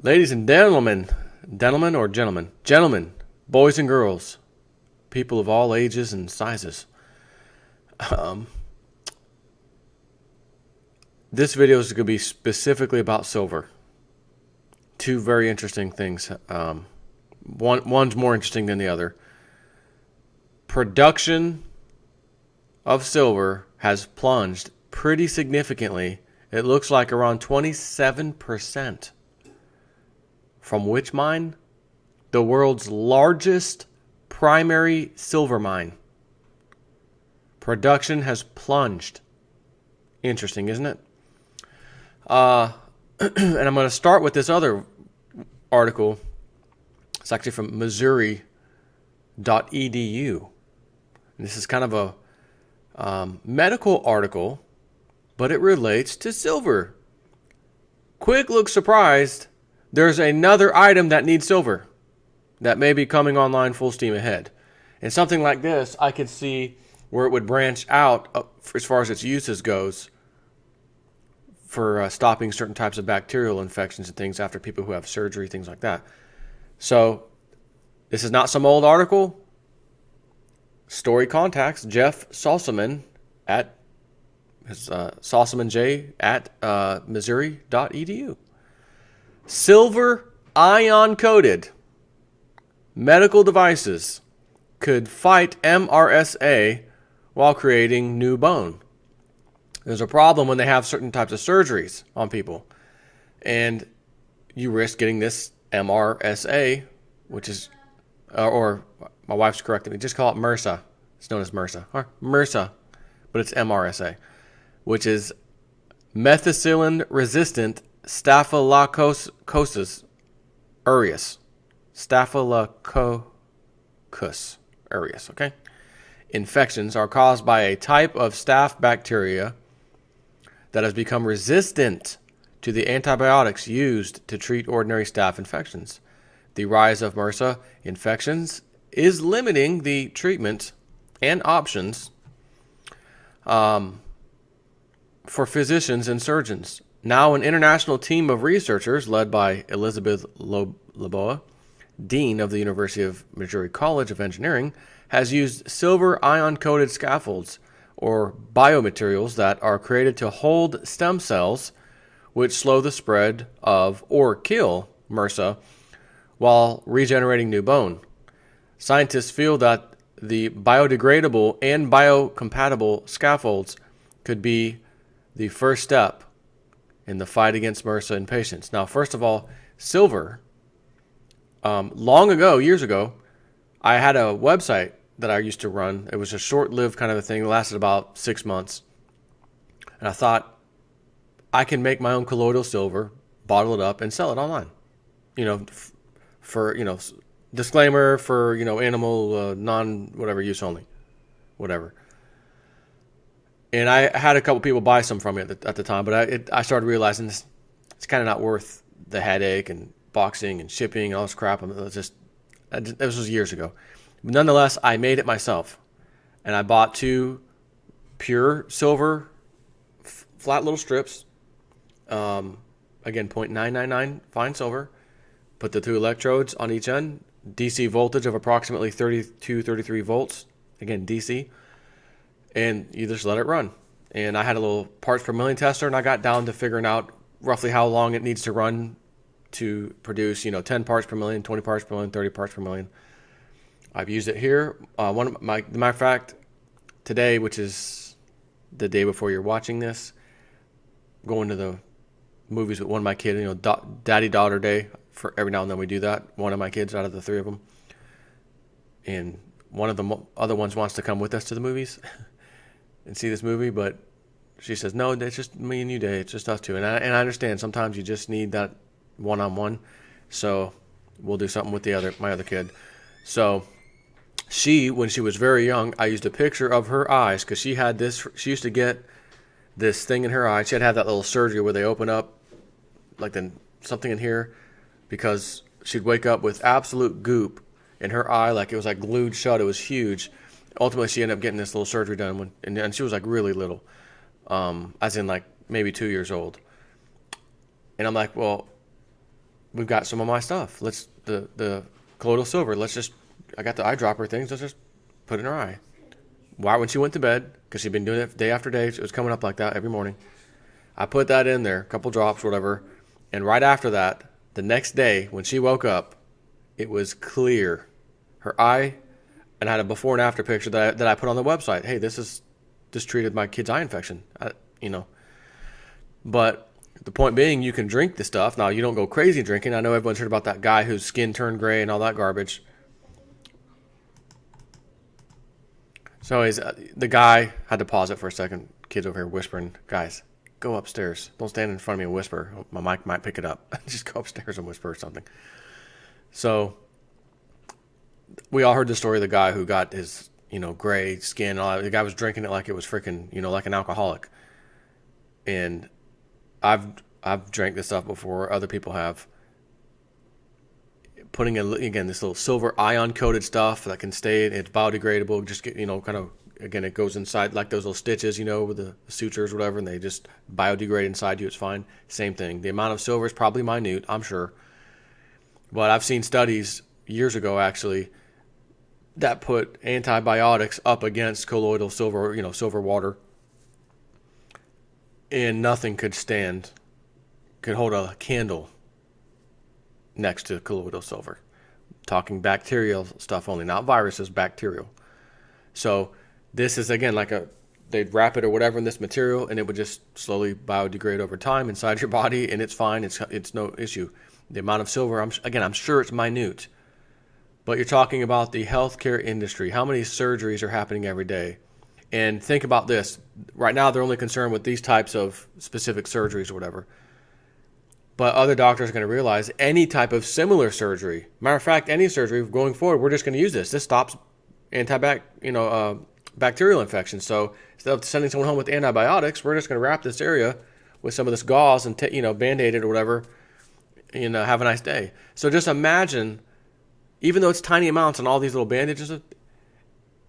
Ladies and gentlemen, gentlemen, boys and girls, people of all ages and sizes. This video is going to be specifically about silver. Two very interesting things. One's more interesting than the other. Production of silver has plunged pretty significantly. It looks like around 27%. From which mine? The world's largest primary silver mine. Production has plunged. Interesting, isn't it? And I'm going to start with this other article. It's actually from Missouri.edu. And this is kind of a medical article, but it relates to silver. Quick look surprised. There's another item that needs silver that may be coming online full steam ahead. And something like this, I could see where it would branch out as far as its uses goes for stopping certain types of bacterial infections and things after people who have surgery, things like that. So this is not some old article. Story contacts Jeff Salzman at Salzman J at Missouri.edu. Silver ion-coated medical devices could fight MRSA while creating new bone. There's a problem when they have certain types of surgeries on people, and you risk getting this MRSA, which is, or my wife's correcting me, just call it MRSA. It's known as MRSA, or MRSA, but it's MRSA, which is methicillin-resistant Staphylococcus aureus. Staphylococcus aureus, okay? Infections are caused by a type of staph bacteria that has become resistant to the antibiotics used to treat ordinary staph infections. The rise of MRSA infections is limiting the treatment and options for physicians and surgeons. Now, an international team of researchers led by Elizabeth Loboa, Dean of the University of Missouri College of Engineering, has used silver ion-coated scaffolds or biomaterials that are created to hold stem cells which slow the spread of or kill MRSA while regenerating new bone. Scientists feel that the biodegradable and biocompatible scaffolds could be the first step in the fight against MRSA in patients. Now, first of all, silver. Long ago, years ago, I had a website that I used to run. It was a short-lived kind of a thing. It lasted about 6 months. And I thought, I can make my own colloidal silver, bottle it up, and sell it online. For, disclaimer for, animal, non-whatever use only. Whatever. And I had a couple people buy some from me at the time, but I started realizing it's kind of not worth the headache and boxing and shipping and all this crap. This was years ago. But nonetheless, I made it myself. And I bought 2 pure silver flat little strips. Again, 0.999 fine silver. Put the 2 electrodes on each end. DC voltage of approximately 32, 33 volts. Again, DC. And you just let it run. And I had a little parts per million tester, and I got down to figuring out roughly how long it needs to run to produce, 10 parts per million, 20 parts per million, 30 parts per million. I've used it here. Matter of fact, today, which is the day before you're watching this, going to the movies with one of my kids, daddy-daughter day. For every now and then we do that. One of my kids out of the 3 of them. And one of the other ones wants to come with us to the movies and see this movie, but she says, no, it's just me and you, Dave. It's just us two. And I understand sometimes you just need that one-on-one. So we'll do something with my other kid. So when she was very young, I used a picture of her eyes because she used to get this thing in her eye. She had that little surgery where they open up like something in here because she'd wake up with absolute goop in her eye, like it was like glued shut. It was huge. Ultimately, she ended up getting this little surgery done, and she was like really little, as in like maybe 2 years old. And I'm like, well, we've got some of my stuff. Let's the colloidal silver. I got the eyedropper things. Let's just put it in her eye. Why when she went to bed? Because she'd been doing it day after day. It was coming up like that every morning. I put that in there, a couple drops, whatever. And right after that, the next day when she woke up, it was clear. Her eye, and I had a before and after picture that I put on the website. Hey, this treated my kid's eye infection. But the point being, you can drink the stuff. Now, you don't go crazy drinking. I know everyone's heard about that guy whose skin turned gray and all that garbage. So the guy had to pause it for a second. Kids over here whispering, guys, go upstairs. Don't stand in front of me and whisper. My mic might pick it up. Just go upstairs and whisper or something. So we all heard the story of the guy who got his, gray skin. And all that. The guy was drinking it like it was freaking, like an alcoholic. And I've drank this stuff before. Other people have. Putting in, again, this little silver ion-coated stuff that can stay, it's biodegradable, just get, kind of, again, it goes inside like those little stitches, with the sutures or whatever, and they just biodegrade inside you, it's fine. Same thing. The amount of silver is probably minute, I'm sure. But I've seen studies years ago, actually, that put antibiotics up against colloidal silver, silver water, and nothing could hold a candle next to colloidal silver. Talking bacterial stuff only, not viruses, bacterial. So this is, again, they'd wrap it or whatever in this material, and it would just slowly biodegrade over time inside your body, and it's fine. It's no issue. The amount of silver, I'm sure it's minute. But you're talking about the healthcare industry. How many surgeries are happening every day? And think about this. Right now, they're only concerned with these types of specific surgeries or whatever. But other doctors are going to realize any type of similar surgery, matter of fact, any surgery going forward, we're just going to use this. This stops bacterial infections. So instead of sending someone home with antibiotics, we're just going to wrap this area with some of this gauze and Band-Aid it or whatever, and have a nice day. So just imagine, even though it's tiny amounts on all these little bandages,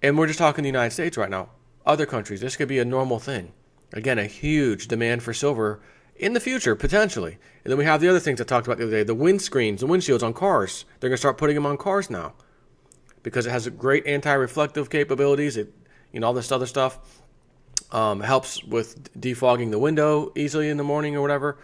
and we're just talking the United States right now, other countries, this could be a normal thing. Again, a huge demand for silver in the future, potentially. And then we have the other things I talked about the other day, the windscreens, the windshields on cars. They're going to start putting them on cars now because it has great anti-reflective capabilities. All this other stuff helps with defogging the window easily in the morning or whatever.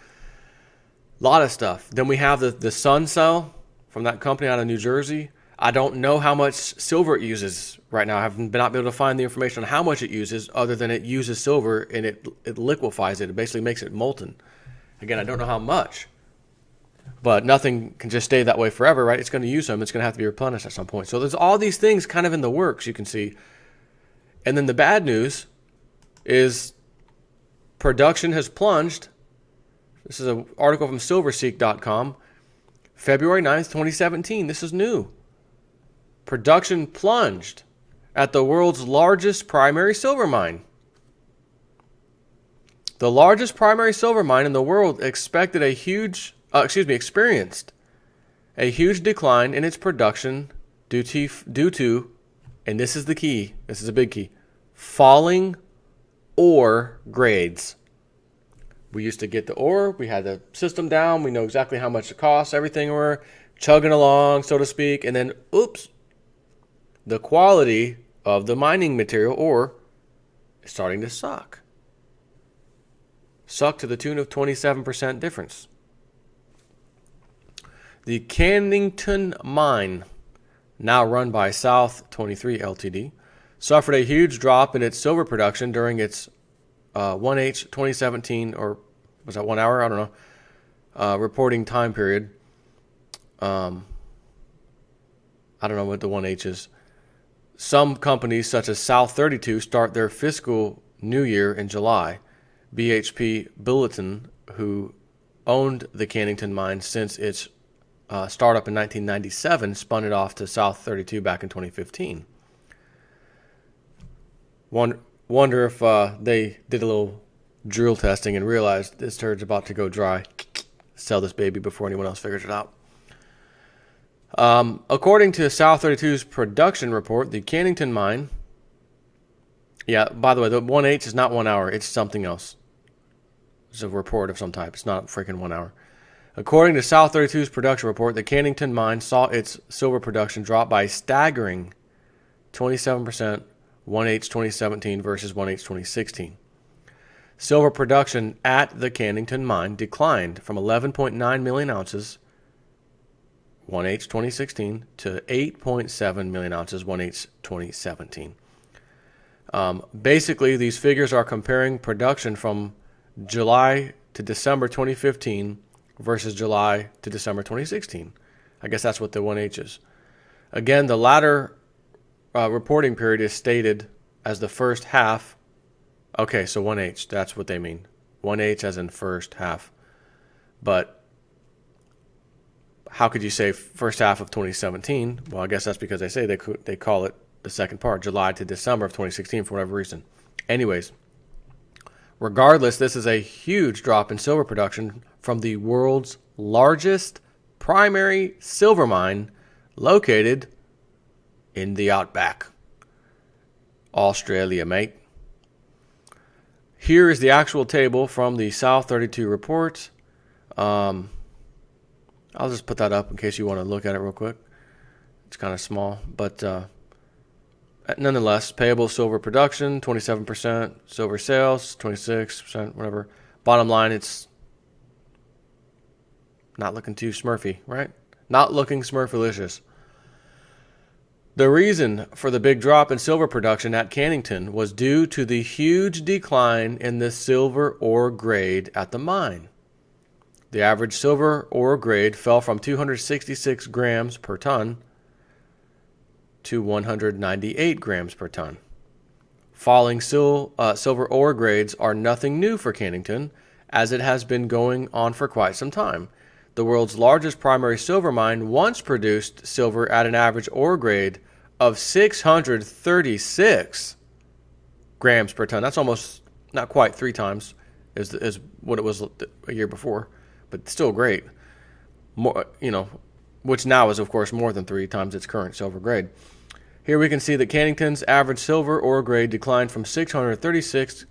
A lot of stuff. Then we have the sun cell from that company out of New Jersey. I don't know how much silver it uses right now. I haven't been able to find the information on how much it uses other than it uses silver and it liquefies it. It basically makes it molten. Again, I don't know how much. But nothing can just stay that way forever, right? It's going to use some. It's going to have to be replenished at some point. So there's all these things kind of in the works, you can see. And then the bad news is production has plunged. This is an article from silverseek.com. February 9th, 2017. This is new. Production plunged at the world's largest primary silver mine. The largest primary silver mine in the world experienced a huge decline in its production due to, and this is the key, this is a big key, falling ore grades. We used to get the ore, we had the system down, we know exactly how much it costs, everything, we're chugging along, so to speak, and then, oops, the quality of the mining material ore is starting to suck. Suck to the tune of 27% difference. The Cannington mine, now run by South 23 Ltd., suffered a huge drop in its silver production during its 1H 2017, or was that 1 hour? I don't know. Reporting time period. I don't know what the 1H is. Some companies, such as South 32, start their fiscal new year in July. BHP Billiton, who owned the Cannington mine since its startup in 1997, spun it off to South 32 back in 2015. Wonder if they did a little drill testing and realized this turd's about to go dry. Sell this baby before anyone else figures it out. According to South 32's production report, the Cannington mine, by the way, the 1H is not 1 hour. It's something else. It's a report of some type. It's not freaking 1 hour. According to South 32's production report, the Cannington mine saw its silver production drop by a staggering 27% 1H 2017 versus 1H 2016. Silver production at the Cannington mine declined from 11.9 million ounces 1H 2016 to 8.7 million ounces 1H 2017. Basically, these figures are comparing production from July to December 2015 versus July to December 2016. I guess that's what the 1H is. Again, the latter reporting period is stated as the first half. Okay, so 1H, that's what they mean. 1H as in first half. But how could you say first half of 2017? Well, I guess that's because they call it the second part, July to December of 2016 for whatever reason. Anyways, regardless, this is a huge drop in silver production from the world's largest primary silver mine located in the outback. Australia, mate. Here is the actual table from the South 32 report. I'll just put that up in case you want to look at it real quick. It's kind of small, but nonetheless, payable silver production, 27%, silver sales, 26%, whatever. Bottom line, it's not looking too smurfy, right? Not looking smurfalicious. The reason for the big drop in silver production at Cannington was due to the huge decline in the silver ore grade at the mine. The average silver ore grade fell from 266 grams per ton to 198 grams per ton. Falling silver ore grades are nothing new for Cannington, as it has been going on for quite some time. The world's largest primary silver mine once produced silver at an average ore grade of 636 grams per ton. That's almost, not quite 3 times is what it was a year before, but still great. More, which now is, of course, more than 3 times its current silver grade. Here we can see that Cannington's average silver ore grade declined from 636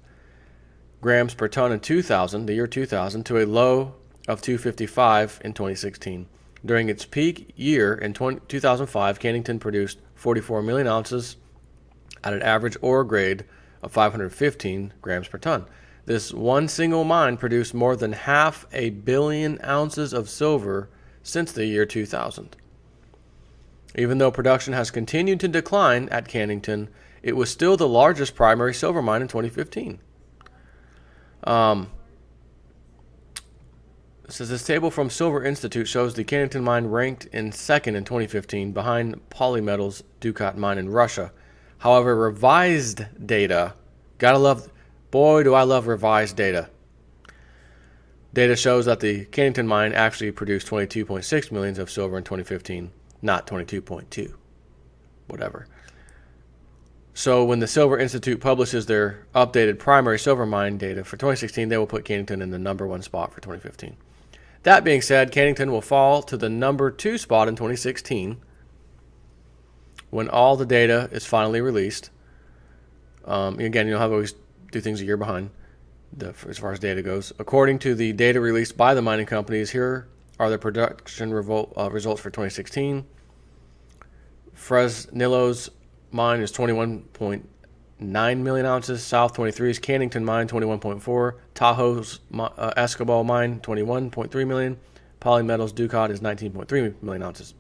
grams per ton in the year 2000, to a low of 255 in 2016. During its peak year in 2005, Cannington produced 44 million ounces at an average ore grade of 515 grams per ton. This one single mine produced more than 500 million ounces of silver since the year 2000. Even though production has continued to decline at Cannington, it was still the largest primary silver mine in 2015. It says this table from Silver Institute shows the Cannington mine ranked in second in 2015 behind Polymetal's Dukat mine in Russia. However, revised data, boy do I love revised data. Data shows that the Cannington mine actually produced 22.6 million of silver in 2015, not 22.2, whatever. So when the Silver Institute publishes their updated primary silver mine data for 2016, they will put Cannington in the number 1 spot for 2015. That being said, Cannington will fall to the number 2 spot in 2016 when all the data is finally released. Again, you'll have to always do things a year behind as far as data goes. According to the data released by the mining companies, here are the production results for 2016. Fresnillo's mine is 21.9 million ounces. South 23's Cannington mine, 21.4. Tahoe's Escobal mine, 21.3 million. Polymetal's Dukat is 19.3 million ounces.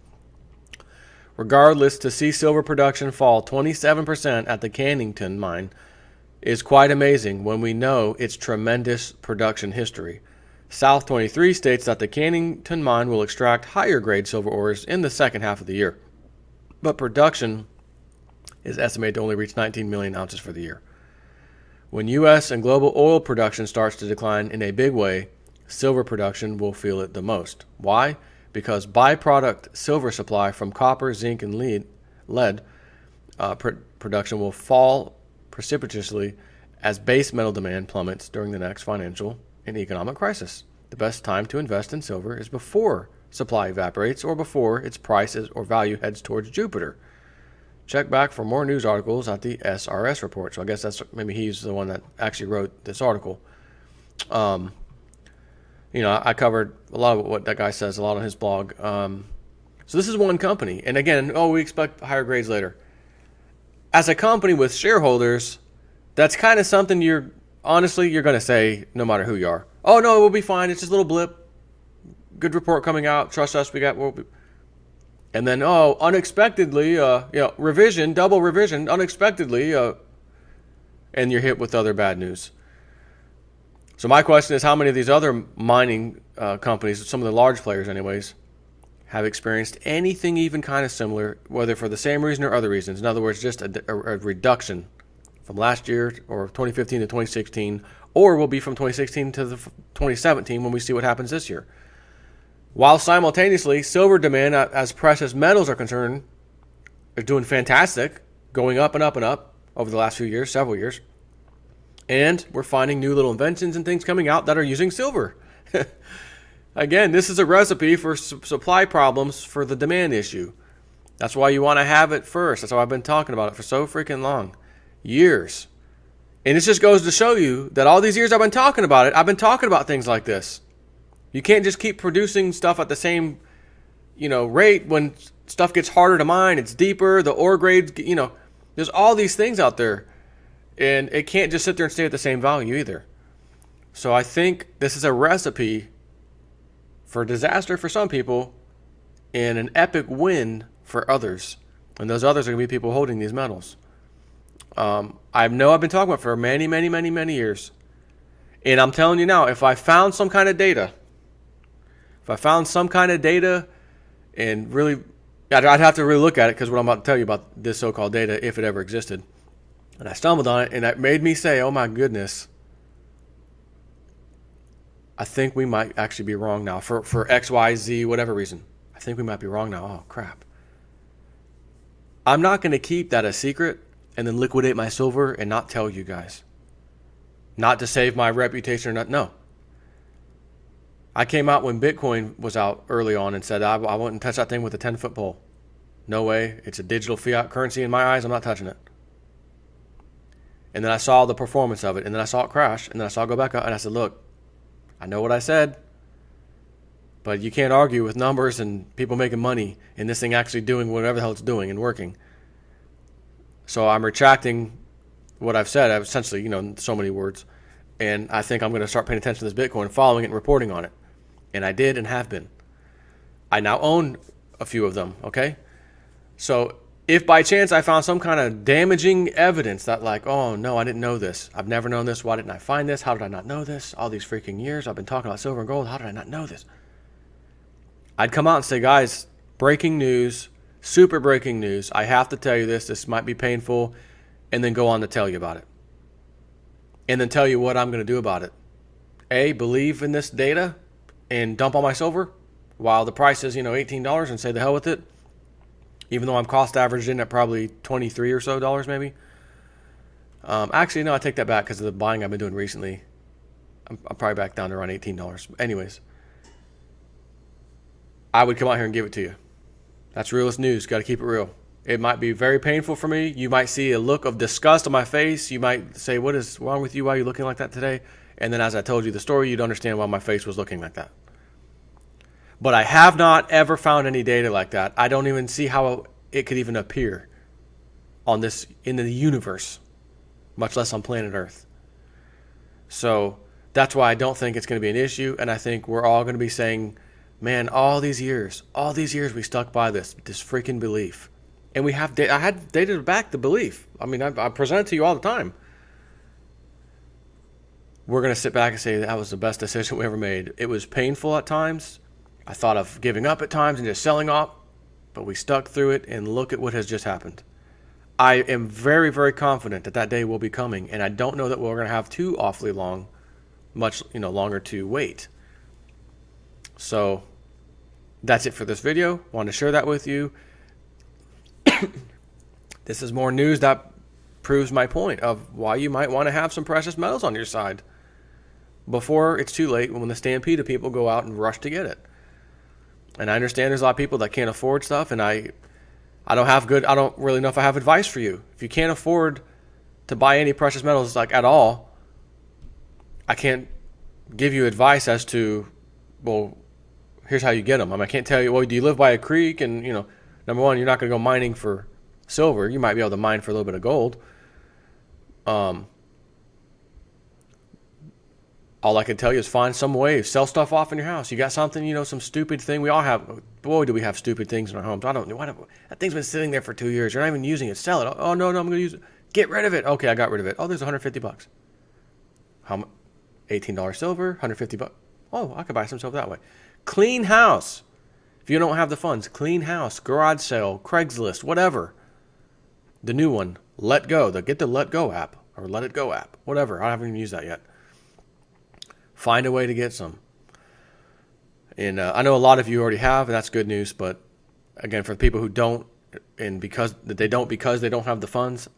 Regardless, to see silver production fall 27% at the Cannington mine is quite amazing when we know its tremendous production history. South 23 states that the Cannington mine will extract higher grade silver ores in the second half of the year, but production is estimated to only reach 19 million ounces for the year. When U.S. and global oil production starts to decline in a big way, silver production will feel it the most. Why? Because byproduct silver supply from copper, zinc, and lead production will fall precipitously as base metal demand plummets during the next financial and economic crisis. The best time to invest in silver is before supply evaporates or before its price or value heads towards Jupiter. Check back for more news articles at the SRS report. So I guess maybe he's the one that actually wrote this article. I covered a lot of what that guy says, a lot on his blog. So this is one company. And again, we expect higher grades later. As a company with shareholders, that's kind of something you're going to say no matter who you are. Oh, no, it will be fine. It's just a little blip. Good report coming out. Trust us. And then, unexpectedly, revision, double revision, unexpectedly, and you're hit with other bad news. So my question is, how many of these other mining companies, some of the large players anyways, have experienced anything even kind of similar, whether for the same reason or other reasons? In other words, just a reduction from last year or 2015 to 2016, or will be from 2016 to 2017 when we see what happens this year. While simultaneously, silver demand as precious metals are concerned is doing fantastic, going up and up and up over the last few years, several years. And we're finding new little inventions and things coming out that are using silver. Again, this is a recipe for supply problems for the demand issue. That's why you want to have it first. That's why I've been talking about it for so freaking long. Years. And this just goes to show you that all these years I've been talking about it, I've been talking about things like this. You can't just keep producing stuff at the same, rate when stuff gets harder to mine. It's deeper, the ore grades, there's all these things out there. And it can't just sit there and stay at the same value either. So I think this is a recipe for disaster for some people and an epic win for others. And those others are going to be people holding these metals. I've been talking about it for many, many, many, many years. And I'm telling you now, if I found some kind of data and really, I'd have to really look at it, because what I'm about to tell you about this so-called data, if it ever existed, and I stumbled on it, and it made me say, oh my goodness, I think we might actually be wrong now for X, Y, Z, whatever reason. I think we might be wrong now. Oh, crap. I'm not going to keep that a secret and then liquidate my silver and not tell you guys. Not to save my reputation or not. No. I came out when Bitcoin was out early on and said I wouldn't touch that thing with a 10-foot pole. No way. It's a digital fiat currency in my eyes. I'm not touching it. And then I saw the performance of it, and then I saw it crash, and then I saw it go back up, and I said, look, I know what I said, but you can't argue with numbers and people making money and this thing actually doing whatever the hell it's doing and working. So I'm retracting what I've said. I've essentially, in so many words. And I think I'm going to start paying attention to this Bitcoin, following it and reporting on it. And I did and have been. I now own a few of them, okay? So if by chance I found some kind of damaging evidence that oh, no, I didn't know this. I've never known this. Why didn't I find this? How did I not know this? All these freaking years I've been talking about silver and gold. How did I not know this? I'd come out and say, guys, breaking news, super breaking news. I have to tell you this. This might be painful. And then go on to tell you about it. And then tell you what I'm going to do about it. A, believe in this data and dump all my silver while the price is, $18 and say the hell with it. Even though I'm cost averaged in at probably $23 or so maybe. Actually, no, I take that back because of the buying I've been doing recently. I'm probably back down to around $18. Anyways, I would come out here and give it to you. That's realist news. Got to keep it real. It might be very painful for me. You might see a look of disgust on my face. You might say, what is wrong with you? Why are you looking like that today? And then as I told you the story, you'd understand why my face was looking like that. But I have not ever found any data like that. I don't even see how it could even appear on this in the universe, much less on planet Earth. So that's why I don't think it's going to be an issue. And I think we're all going to be saying, man, all these years we stuck by this freaking belief. And we have I had data to back the belief. I mean, I present it to you all the time. We're going to sit back and say that was the best decision we ever made. It was painful at times. I thought of giving up at times and just selling off, but we stuck through it, and look at what has just happened. I am very, very confident that day will be coming, and I don't know that we're going to have too awfully long, much longer to wait. So that's it for this video. Wanted to share that with you. This is more news that proves my point of why you might want to have some precious metals on your side before it's too late, when the stampede of people go out and rush to get it. And I understand there's a lot of people that can't afford stuff, and I don't really know if I have advice for you. If you can't afford to buy any precious metals at all, I can't give you advice as to well, here's how you get them. I mean, I can't tell you, well, do you live by a creek? And, number one, you're not going to go mining for silver. You might be able to mine for a little bit of gold. All I can tell you is find some way, sell stuff off in your house. You got something, some stupid thing. We all have, boy, do we have stupid things in our homes. I don't know. That thing's been sitting there for 2 years. You're not even using it. Sell it. Oh, no, I'm going to use it. Get rid of it. Okay, I got rid of it. Oh, there's $150. How much? $18 silver, $150. Oh, I could buy some silver that way. Clean house. If you don't have the funds, clean house, garage sale, Craigslist, whatever. The new one, Let Go. Get the Let Go app or Let It Go app, whatever. I haven't even used that yet. Find a way to get some. And I know a lot of you already have, and that's good news. But again, for the people who don't, and because they don't have the funds,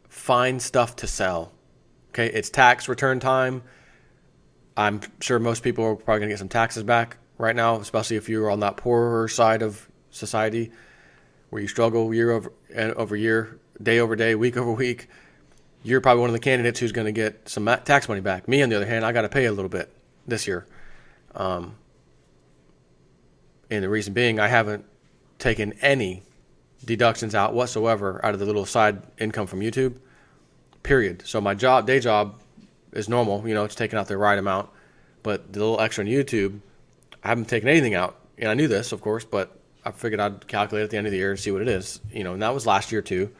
find stuff to sell. Okay, it's tax return time. I'm sure most people are probably gonna get some taxes back right now, especially if you're on that poorer side of society where you struggle year over year, day over day, week over week. You're probably one of the candidates who's going to get some tax money back. Me, on the other hand, I got to pay a little bit this year. And the reason being, I haven't taken any deductions out whatsoever out of the little side income from YouTube, period. So my day job is normal. It's taking out the right amount. But the little extra on YouTube, I haven't taken anything out. And I knew this, of course, but I figured I'd calculate at the end of the year and see what it is. And that was last year too.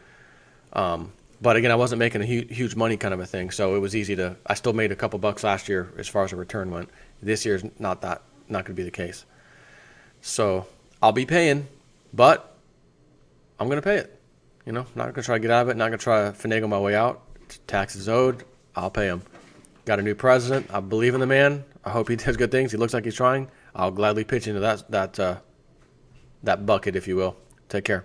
But again, I wasn't making a huge money kind of a thing, so it was easy to. I still made a couple bucks last year as far as a return went. This year's not going to be the case. So I'll be paying, but I'm going to pay it. Not going to try to get out of it. Not going to try to finagle my way out. Taxes owed. I'll pay them. Got a new president. I believe in the man. I hope he does good things. He looks like he's trying. I'll gladly pitch into that bucket, if you will. Take care.